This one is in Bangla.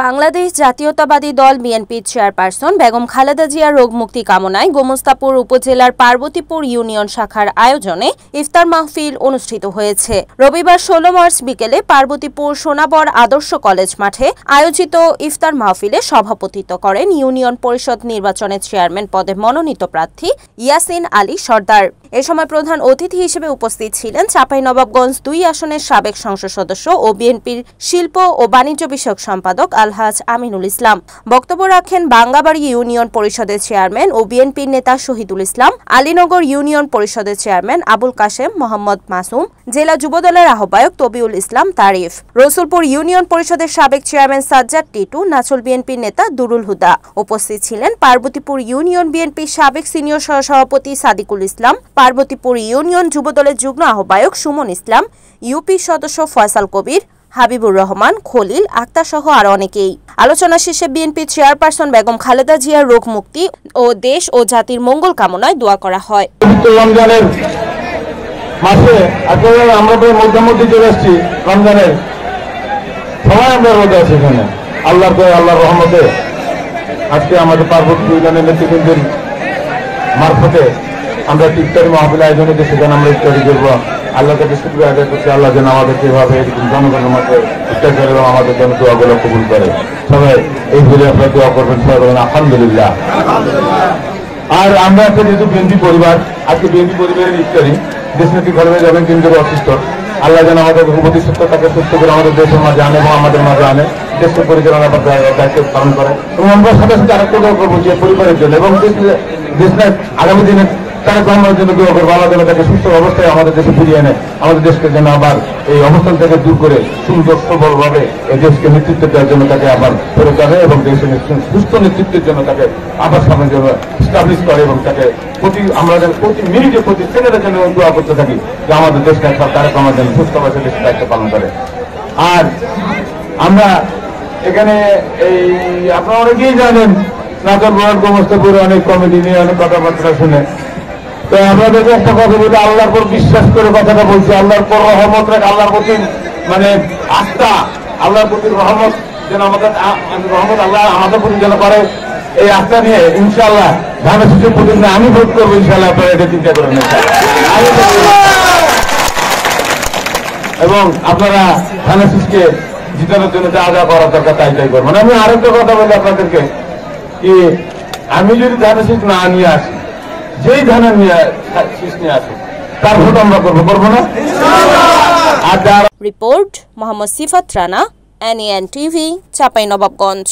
বাংলাদেশ জাতীয়তাবাদী দল বিএনপির চেয়ারপারসন বেগম খালেদা জিয়ার রোগমুক্তি কামনায় গোমস্তাপুর উপজেলার পার্বতীপুর ইউনিয়ন শাখার আয়োজনে ইফতার মাহফিল অনুষ্ঠিত হয়েছে। রবিবার 16 মার্চ বিকেলে পার্বতীপুর সোনাবর আদর্শ কলেজ মাঠে আয়োজিত ইফতার মাহফিলে সভাপতিত্ব করেন ইউনিয়ন পরিষদ নির্বাচনের চেয়ারম্যান পদে মনোনীত প্রার্থী ইয়াসিন আলী সর্দার। এ সময় প্রধান অতিথি হিসেবে উপস্থিত ছিলেন চাঁপাইনবাবগঞ্জ 2 আসনের সাবেক সংসদ সদস্য ও বিএনপির শিল্প ও বাণিজ্য বিষয়ক সম্পাদক আলহাজ আমিনুল ইসলাম। বক্তব্য রাখেন বাঙ্গাবাড়ি ইউনিয়ন পরিষদের চেয়ারম্যান ও বিএনপির নেতা শহীদুল ইসলাম, আলীনগর ইউনিয়ন পরিষদের চেয়ারম্যান আবুল কাশেম মোহাম্মদ মাসুম, জেলা যুবদলের আহ্বায়ক তবিউল ইসলাম তারিফ, রসুলপুর ইউনিয়ন পরিষদের সাবেক চেয়ারম্যান সাজ্জাদ টিটু, নাচল বিএনপির নেতা দুরুল হুদা। উপস্থিত ছিলেন পার্বতীপুর ইউনিয়ন বিএনপির সাবেক সিনিয়র সহসভাপতি সাদিকুল ইসলাম, পার্বতীপুর ইউনিয়ন যুবদলের যুগ্ম আহ্বায়ক সুমন ইসলাম, ইউপি সদস্য ফয়সাল কবির, হাবিবুর রহমান, খলিল আক্তার সহ আরো অনেকেই। আলোচনা শেষে বিএনপি চেয়ারপারসন বেগম খালেদা জিয়ার রোগ মুক্তি ও দেশ ও জাতির মঙ্গল কামনায় দোয়া করা হয়। রমজানের মাসে আমরা মধ্যমধ্যে চলে আসছি, রমজানের সবাই আমরা রোজা আছি এখানে। আল্লাহর রহমতে আজকে আমাদের পার্বতীপুর ইউনিয়নের নেতৃবৃন্দের মারফতে আমরা ইফতারি মাহফিল আয়োজন হয়েছে, সেখানে আমরা ইফতারি করবো। আল্লাহ তাকে শুকরিয়া আদায় করছি, আল্লাহ যেন আমাদেরকে এভাবে জনগণের মধ্যে ইফতার করে এবং আমাদের জন্য দোয়াগুলো কবুল করে। সবাই এই বলে আপনারা দোয়া করবেন, সবাই বলেন আলহামদুলিল্লাহ। আর আমরা একটা যেহেতু বিএনপি পরিবার, আজকে বিএনপি পরিবারের ইফতারি দেশনেত্রী ঘরে যাবেন, কিন্তু অসুস্থ। আল্লাহ যেন আমাদের ভবিষ্যৎ তাকে সুস্থ করে আমাদের দেশের মাঝে আনে এবং আমাদের মাঝে আনে, দেশকে পরিচালনার দায়িত্ব পালন করে। এবং আমরা সাথে সাথে আরেকটা দোয়া করবো যে পরিবারের জন্য এবং দেশের আগামী দিনে তারা গ্রহণের জন্য দোয়া করবো, আল্লাহ যেন তাকে সুস্থ অবস্থায় আমাদের দেশে ফিরিয়ে এনে আমাদের দেশকে যেন আবার এই অবস্থান থেকে দূর করে সুন্দর সবলভাবে এই দেশকে নেতৃত্ব দেওয়ার জন্য তাকে আবার ফেরত আনে এবং দেশের সুস্থ নেতৃত্বের জন্য তাকে আবার সামনে জন্য স্টাবলিশ করে এবং তাকে আমরা প্রতি মিনিটে প্রতি সেকেন্ডের জন্য দোয়া করতে থাকি যে আমাদের দেশকে তারেক রহমান যেন সুস্থভাবে দেশের দায়িত্ব পালন করে। আর আমরা এখানে এই আপনারা অনেকেই জানেন নাচল বোর্ড গোমস্তাপুরে অনেক কমিটি নিয়ে অনেক কথাবার্তা শুনে। তো আপনাদেরকে একটা কথা বলি, আল্লাহর পর বিশ্বাস করে কথাটা বলছি, আল্লাহর পর রহমত রাখ, আল্লাহর প্রতি মানে আস্থা, আল্লাহর প্রতি রহমত যেন আমাদের রহমত আল্লাহ আমাদের প্রতি যেন করে, এই আস্থা নিয়ে ইনশাআল্লাহ ধানের শীষের প্রতি আমি ভোট করবো ইনশাআল্লাহ। আপনারা এটা চিন্তা করেন এবং আপনারা ধানের শীষকে জিতানোর জন্য যা যা করার দরকার তাই করবেন। আমি আরেকটা কথা বলি আপনাদেরকে, কি আমি যদি ধানের শীষ না নিয়ে আসি, যেই ধানের শীষ নিয়ে আসি তার ভোট আমরা করবো না। রিপোর্ট মোহাম্মদ সিফাত রানা, NAN TV, চাঁপাইনবাবগঞ্জ।